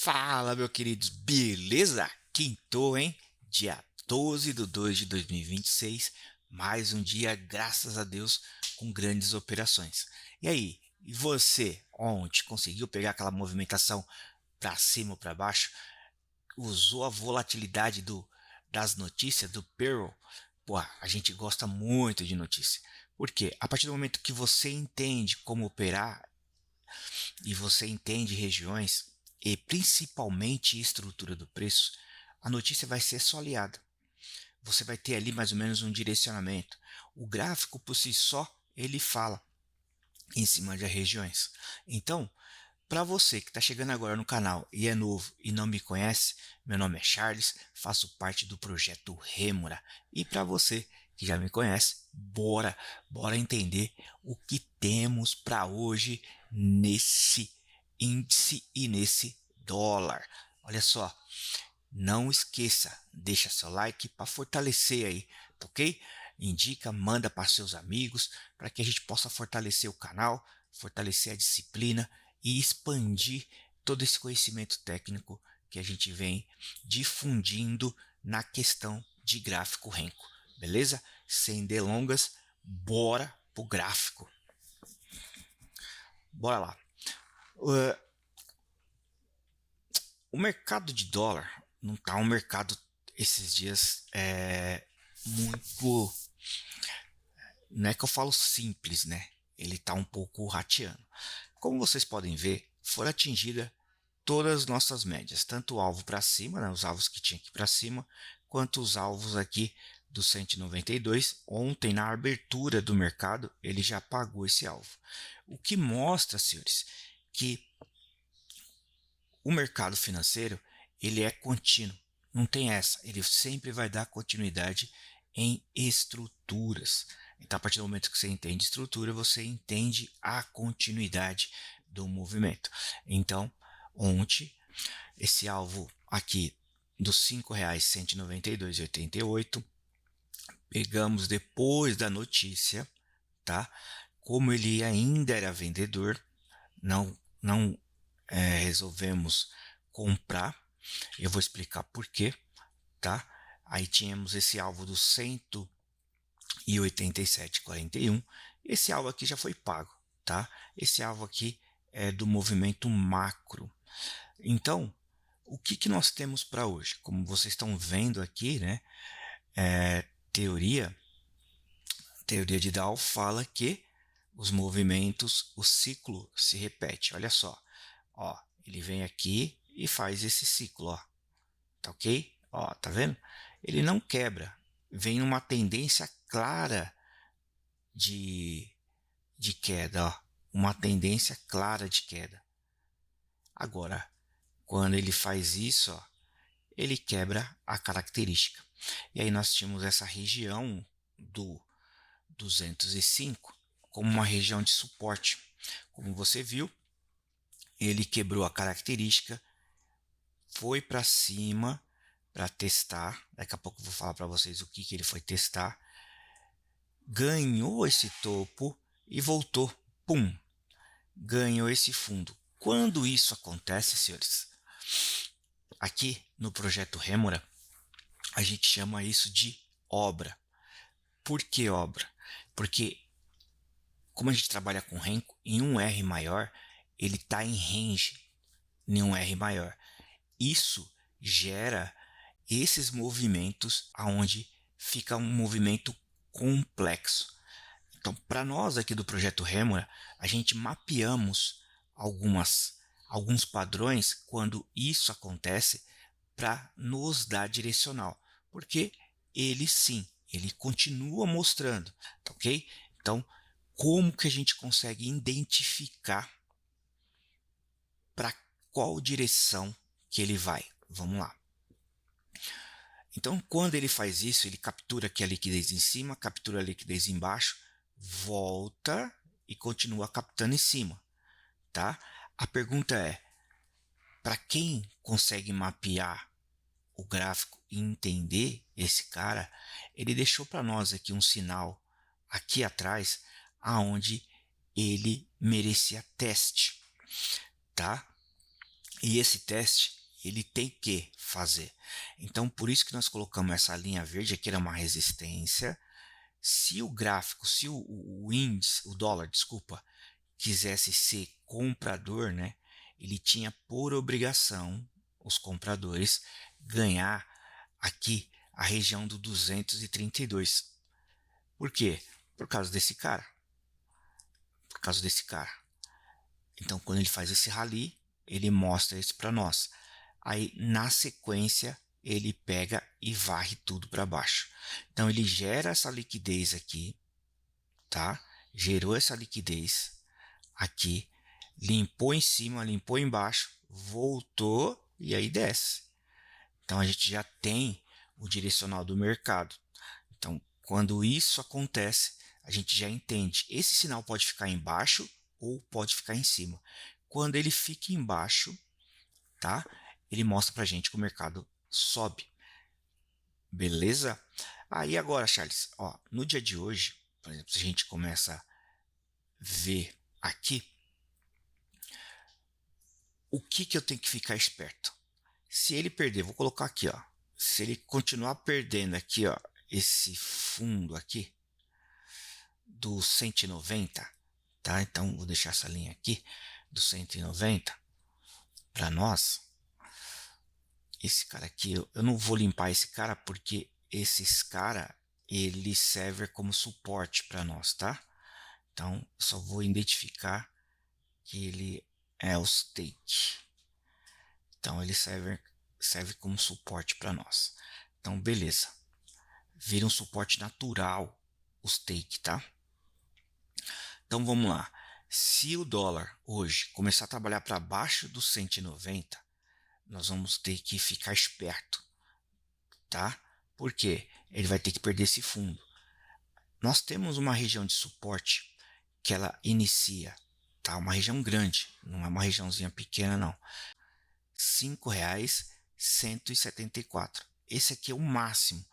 Fala, meu queridos, beleza? Quintou, hein? Dia 12 de 2 de 2026, mais um dia, graças a Deus, com grandes operações. E aí, e você, ontem, conseguiu pegar aquela movimentação para cima ou para baixo? Usou a volatilidade das notícias do Pearl? Pô, a gente gosta muito de notícia. Por quê? A partir do momento que você entende como operar e você entende regiões e principalmente estrutura do preço, a notícia vai ser soleada. Você vai ter ali mais ou menos um direcionamento. O gráfico por si só, ele fala em cima de regiões. Então, para você que está chegando agora no canal e é novo e não me conhece, meu nome é Charles, faço parte do projeto Rêmora. E para você que já me conhece, bora entender o que temos para hoje nesse índice e nesse dólar. Olha só, não esqueça, deixa seu like para fortalecer aí, tá ok? Indica, manda para seus amigos para que a gente possa fortalecer o canal, fortalecer a disciplina e expandir todo esse conhecimento técnico que a gente vem difundindo na questão de gráfico renco, beleza? Sem delongas, bora pro gráfico. Bora lá. Uh, o mercado de dólar não tá um mercado esses dias muito, não é que eu falo simples, né? Ele tá um pouco rateando. Como vocês podem ver, foram atingidas todas as nossas médias, tanto o alvo para cima, né, os alvos que tinha aqui para cima, quanto os alvos aqui do 192. Ontem, na abertura do mercado, ele já pagou esse alvo. O que mostra, senhores, que o mercado financeiro ele é contínuo. Não tem essa. Ele sempre vai dar continuidade em estruturas. Então, a partir do momento que você entende estrutura, você entende a continuidade do movimento. Então, ontem, esse alvo aqui dos R$ 5,192,88, pegamos depois da notícia, tá? Como ele ainda era vendedor, não resolvemos comprar. Eu vou explicar por quê, tá? Aí tínhamos esse alvo do 187,41. Esse alvo aqui já foi pago, tá? Esse alvo aqui é do movimento macro. Então, o que nós temos para hoje? Como vocês estão vendo aqui, né? Teoria, teoria de Dow fala que os movimentos, o ciclo se repete. Olha só, ó, ele vem aqui e faz esse ciclo, ó, tá ok? Ó, tá vendo? Ele não quebra, vem uma tendência clara de, de queda, ó, uma tendência clara de queda. Agora, quando ele faz isso, ó, ele quebra a característica. E aí nós tínhamos essa região do 205 como uma região de suporte. Como você viu, ele quebrou a característica, foi para cima para testar. Daqui a pouco eu vou falar para vocês o que ele foi testar. Ganhou esse topo e voltou. Pum! Ganhou esse fundo. Quando isso acontece, senhores, aqui no projeto Rêmora, a gente chama isso de obra. Por que obra? Porque como a gente trabalha com renco, em um R maior, ele está em range em um R maior. Isso gera esses movimentos aonde fica um movimento complexo. Então, para nós aqui do projeto Rêmora, a gente mapeamos alguns padrões quando isso acontece para nos dar direcional, porque ele sim, ele continua mostrando, tá ok? Então, como que a gente consegue identificar para qual direção que ele vai? Vamos lá. Então, quando ele faz isso, ele captura aqui a liquidez em cima, captura a liquidez embaixo, volta e continua captando em cima, tá? A pergunta é, para quem consegue mapear o gráfico e entender esse cara, ele deixou para nós aqui um sinal aqui atrás aonde ele merecia teste, tá? E esse teste, ele tem que fazer. Então, por isso que nós colocamos essa linha verde aqui, era uma resistência. Se o gráfico, se o índice, o dólar, desculpa, quisesse ser comprador, né, ele tinha por obrigação, os compradores, ganhar aqui a região do 232. Por quê? Por causa desse cara. Por causa desse cara. Então, quando ele faz esse rally, ele mostra isso para nós. Aí, na sequência, ele pega e varre tudo para baixo. Então, ele gera essa liquidez aqui, tá? Gerou essa liquidez aqui, limpou em cima, limpou embaixo, voltou e aí desce. Então, a gente já tem o direcional do mercado. Então, quando isso acontece, a gente já entende. Esse sinal pode ficar embaixo ou pode ficar em cima. Quando ele fica embaixo, tá? Ele mostra pra gente que o mercado sobe. Beleza? Aí agora, Charles, ó, no dia de hoje, por exemplo, se a gente começa a ver aqui, o que que eu tenho que ficar esperto? Se ele perder, vou colocar aqui, ó. Se ele continuar perdendo aqui, ó, esse fundo aqui do 190, tá? Então vou deixar essa linha aqui do 190 para nós. Esse cara aqui, eu não vou limpar esse cara porque esses cara ele serve como suporte para nós, tá? Então eu só vou identificar que ele é o stake. Então ele serve como suporte para nós. Então beleza, vira um suporte natural o stake, tá? Então vamos lá. Se o dólar hoje começar a trabalhar para baixo dos 190, nós vamos ter que ficar esperto, tá? Por quê? Ele vai ter que perder esse fundo. Nós temos uma região de suporte que ela inicia, tá? Uma região grande, não é uma regiãozinha pequena não. R$ 5,174. Esse aqui é o máximo.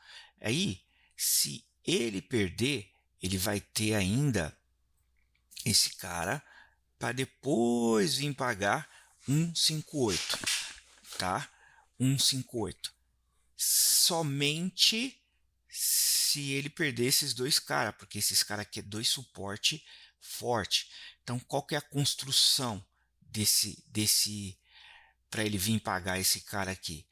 Aí, se ele perder, ele vai ter ainda esse cara para depois vir pagar 158, tá? 158. Somente se ele perder esses dois caras, porque esses caras aqui é dois suporte forte. Então, qual que é a construção desse para ele vir pagar esse cara aqui?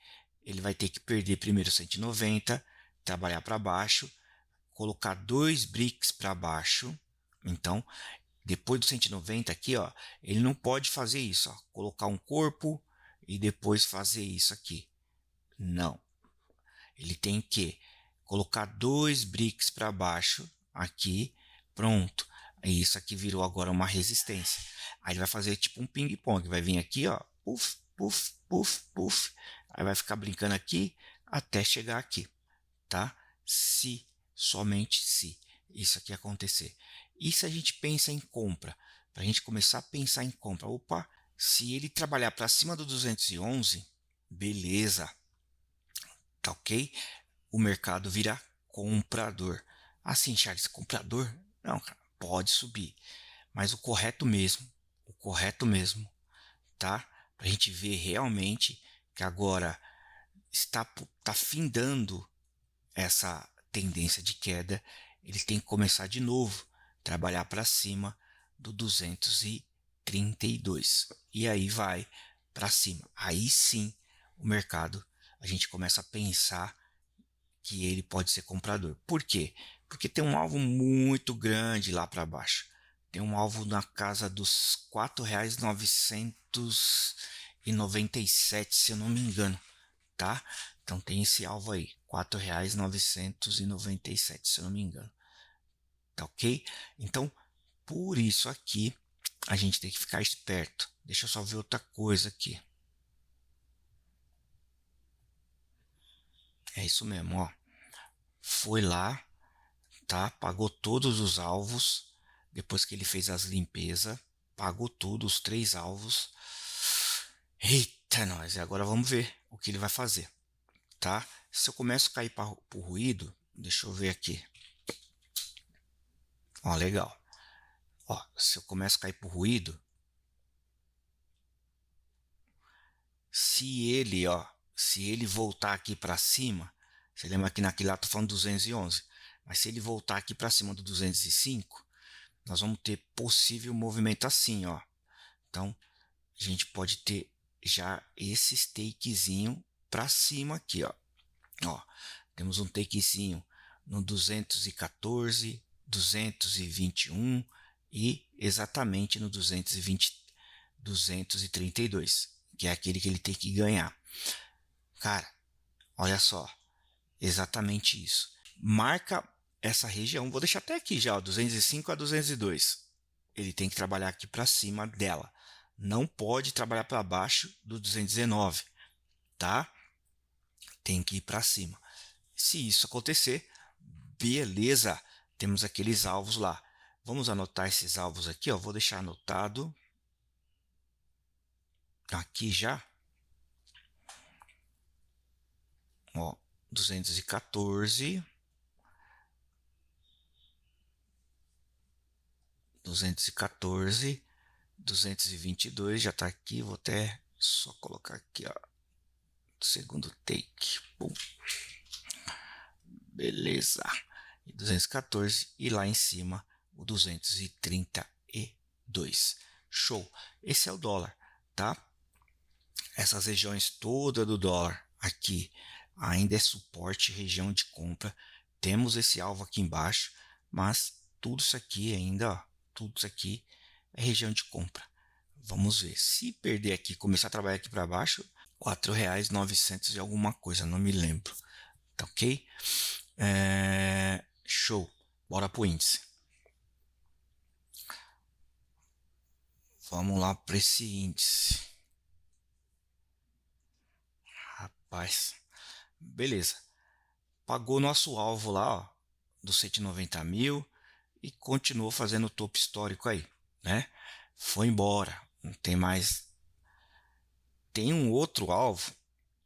Ele vai ter que perder primeiro 190, trabalhar para baixo, colocar dois bricks para baixo. Então, depois do 190 aqui, ó, ele não pode fazer isso, ó, colocar um corpo e depois fazer isso aqui. Não. Ele tem que colocar dois bricks para baixo aqui, pronto. Isso aqui virou agora uma resistência. Aí ele vai fazer tipo um ping-pong, vai vir aqui, ó, puff, puff, puff, puff. Aí vai ficar brincando aqui até chegar aqui, tá? Se, somente se isso aqui acontecer. E se a gente pensa em compra? Para a gente começar a pensar em compra, opa, se ele trabalhar para cima do 211, beleza, tá ok? O mercado vira comprador. Assim, Charles, comprador? Não, cara, pode subir. Mas o correto mesmo, tá? Para a gente ver realmente que agora está findando essa tendência de queda, ele tem que começar de novo, trabalhar para cima do 232. E aí vai para cima. Aí sim, o mercado, a gente começa a pensar que ele pode ser comprador. Por quê? Porque tem um alvo muito grande lá para baixo. Tem um alvo na casa dos R$ 4,997, se eu não me engano, tá? Então tem esse alvo aí, R$ 4,997, se eu não me engano. Tá ok? Então, por isso aqui, a gente tem que ficar esperto. Deixa eu só ver outra coisa aqui. É isso mesmo, ó. Foi lá, tá? Pagou todos os alvos. Depois que ele fez as limpezas, pagou tudo, os três alvos. Eita, nós. E agora vamos ver o que ele vai fazer, tá? Se eu começo a cair para o ruído, deixa eu ver aqui. Ó, legal. Ó, se eu começo a cair por ruído, se ele voltar aqui para cima, você lembra que naquele lá tô falando 211, mas se ele voltar aqui para cima do 205, nós vamos ter possível movimento assim, ó. Então, a gente pode ter já esse takezinho para cima aqui, ó. Ó, temos um takezinho no 214, 221 e exatamente no 220, 232, que é aquele que ele tem que ganhar. Cara, olha só, exatamente isso. Marca essa região, vou deixar até aqui já, ó, 205 a 202. Ele tem que trabalhar aqui para cima dela. Não pode trabalhar para baixo do 219, tá? Tem que ir para cima. Se isso acontecer, beleza, temos aqueles alvos lá. Vamos anotar esses alvos aqui, ó. Vou deixar anotado aqui já. Ó, 214, 214, 222 já está aqui. Vou até só colocar aqui, ó, segundo take. Bom, beleza. 214 e lá em cima o 232. Show. Esse é o dólar, tá? Essas regiões todas do dólar aqui ainda é suporte, região de compra. Temos esse alvo aqui embaixo, mas tudo isso aqui ainda, ó, tudo isso aqui é região de compra. Vamos ver. Se perder aqui, começar a trabalhar aqui para baixo, R$4,900 e alguma coisa, não me lembro. Tá ok? Show. Bora pro índice. Vamos lá para esse índice. Rapaz, beleza. Pagou nosso alvo lá, ó, dos 190 mil e continuou fazendo o topo histórico aí, né? Foi embora, não tem mais. Tem um outro alvo,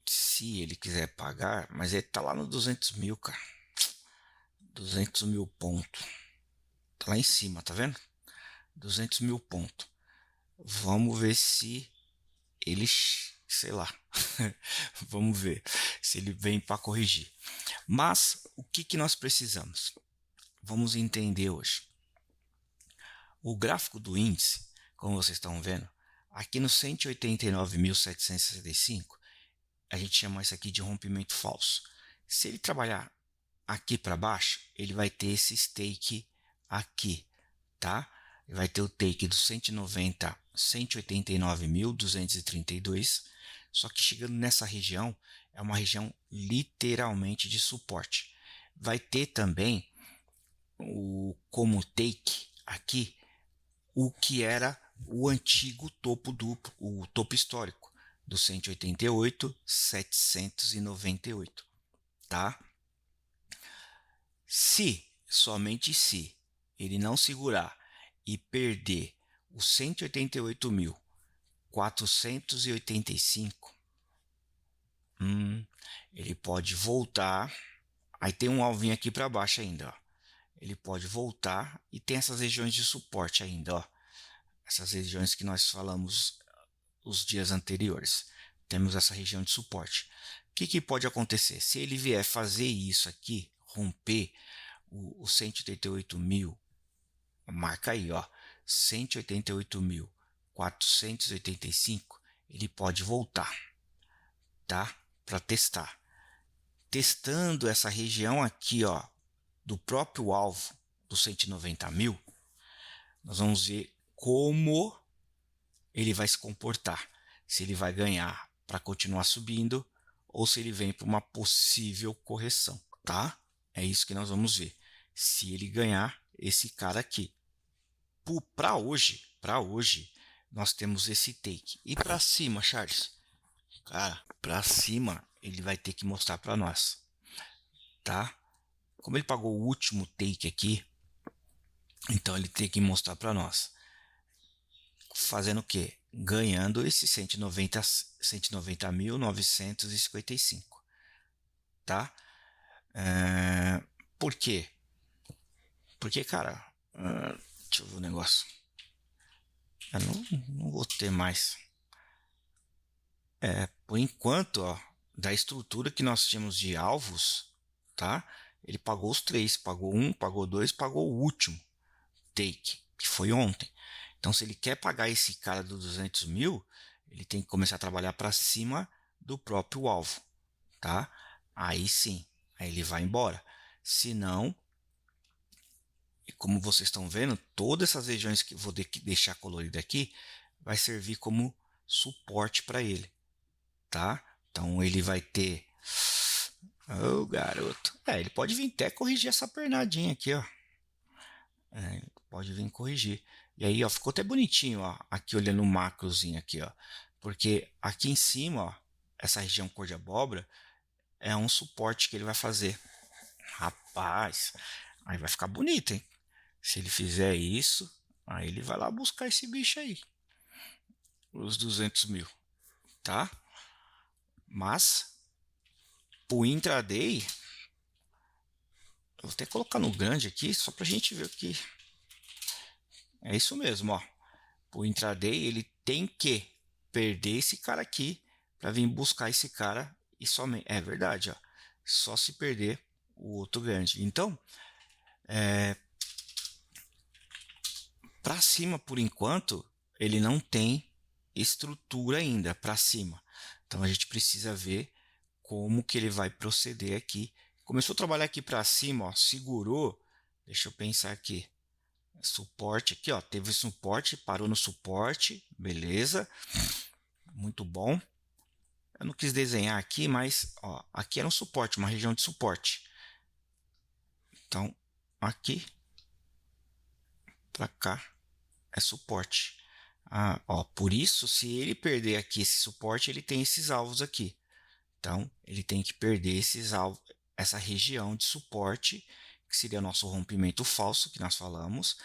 se ele quiser pagar, mas ele tá lá no 200 mil, cara. 200 mil pontos. Tá lá em cima, tá vendo? 200 mil pontos. Vamos ver se ele, sei lá. Vamos ver se ele vem para corrigir. Mas o que nós precisamos? Vamos entender hoje. O gráfico do índice, como vocês estão vendo, aqui no 189.765, a gente chama isso aqui de rompimento falso. Se ele trabalhar aqui para baixo, ele vai ter esse take aqui, tá? Ele vai ter o take do 189.232, só que chegando nessa região, é uma região literalmente de suporte. Vai ter também como take aqui o que era o antigo topo duplo, o topo histórico do 188.798, tá? Se, somente se, ele não segurar e perder os 188.485, ele pode voltar. Aí tem um alvinho aqui para baixo ainda, ó. Ele pode voltar e tem essas regiões de suporte ainda, ó. Essas regiões que nós falamos os dias anteriores. Temos essa região de suporte. O que pode acontecer? Se ele vier fazer isso aqui, romper o 188 mil, marca aí, ó, 188.485, ele pode voltar, tá? Para testar. Testando essa região aqui, ó, do próprio alvo dos 190 mil, nós vamos ver como ele vai se comportar. Se ele vai ganhar para continuar subindo ou se ele vem para uma possível correção, tá? É isso que nós vamos ver. Se ele ganhar esse cara aqui. Para hoje, nós temos esse take. E para cima, Charles? Cara, para cima ele vai ter que mostrar para nós, tá? Como ele pagou o último take aqui, então ele tem que mostrar para nós. Fazendo o quê? Ganhando esse 190.955, tá? Por quê? Porque, cara, deixa eu ver o negócio. Eu não vou ter mais. por enquanto, ó, da estrutura que nós tínhamos de alvos, tá? Ele pagou os três, pagou um, pagou dois, pagou o último take, que foi ontem. Então, se ele quer pagar esse cara do 200 mil, ele tem que começar a trabalhar para cima do próprio alvo, tá? Aí sim, aí ele vai embora. Se não, e como vocês estão vendo, todas essas regiões que eu vou deixar colorida aqui vai servir como suporte para ele, tá? Então ele vai ter, oh garoto, ele pode vir até corrigir essa pernadinha aqui, ó. Pode vir corrigir. E aí, ó, ficou até bonitinho, ó, aqui olhando o macrozinho aqui, ó, porque aqui em cima, ó, essa região cor de abóbora é um suporte que ele vai fazer. Rapaz, aí vai ficar bonito, hein? Se ele fizer isso, aí ele vai lá buscar esse bicho aí, os 200 mil, tá? Mas, pro intraday, eu vou até colocar no grande aqui, só pra gente ver o que é isso mesmo, ó. Pro intraday, ele tem que perder esse cara aqui para vir buscar esse cara e somente, é verdade, ó. Só se perder o outro grande. Então, para cima por enquanto, ele não tem estrutura ainda para cima. Então a gente precisa ver como que ele vai proceder aqui. Começou a trabalhar aqui para cima, ó, segurou. Deixa eu pensar aqui. Suporte aqui, ó, teve suporte, parou no suporte, beleza, muito bom. Eu não quis desenhar aqui, mas ó, aqui era um suporte, uma região de suporte. Então, aqui para cá é suporte. Ó, por isso, se ele perder aqui esse suporte, ele tem esses alvos aqui. Então, ele tem que perder esses alvos, essa região de suporte, que seria nosso rompimento falso, que nós falamos,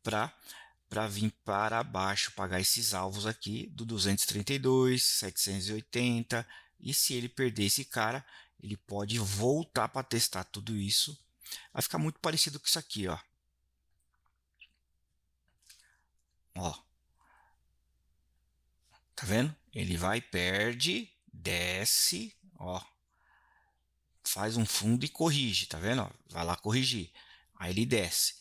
para vir para baixo, pagar esses alvos aqui do 232, 780. E se ele perder esse cara, ele pode voltar para testar tudo isso. Vai ficar muito parecido com isso aqui, ó. Ó, tá vendo? Ele vai, perde, desce, ó, faz um fundo e corrige, tá vendo? Ó, vai lá corrigir. Aí ele desce.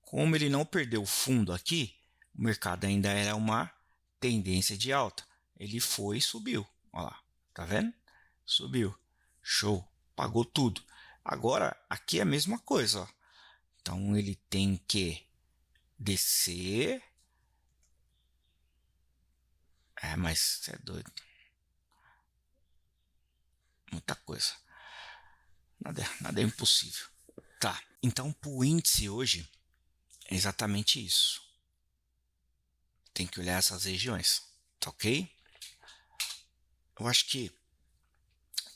Como ele não perdeu o fundo aqui, o mercado ainda era uma tendência de alta. Ele foi e subiu. Ó lá, tá vendo? Subiu. Show. Pagou tudo. Agora, aqui é a mesma coisa, ó. Então ele tem que descer. Mas você é doido. Muita coisa. Nada é impossível. Tá. Então, para o índice hoje, é exatamente isso. Tem que olhar essas regiões. Tá ok? Eu acho que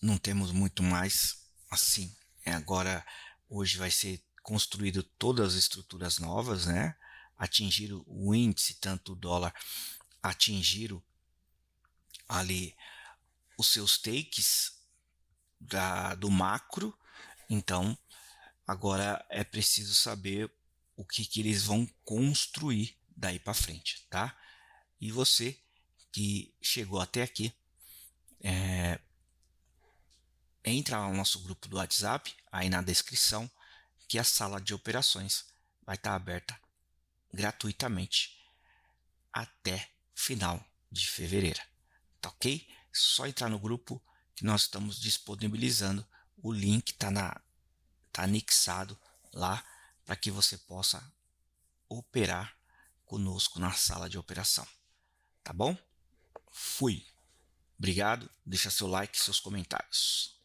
não temos muito mais assim. Agora, hoje vai ser construído todas as estruturas novas, né? Atingiram o índice, tanto o dólar, atingiram ali os seus takes do macro. Então, agora é preciso saber o que eles vão construir daí para frente, tá? E você que chegou até aqui, entra no nosso grupo do WhatsApp, aí na descrição, que a sala de operações vai estar aberta gratuitamente até final de fevereiro. Tá ok? Só entrar no grupo que nós estamos disponibilizando. O link tá anexado lá para que você possa operar conosco na sala de operação. Tá bom? Fui. Obrigado. Deixa seu like e seus comentários.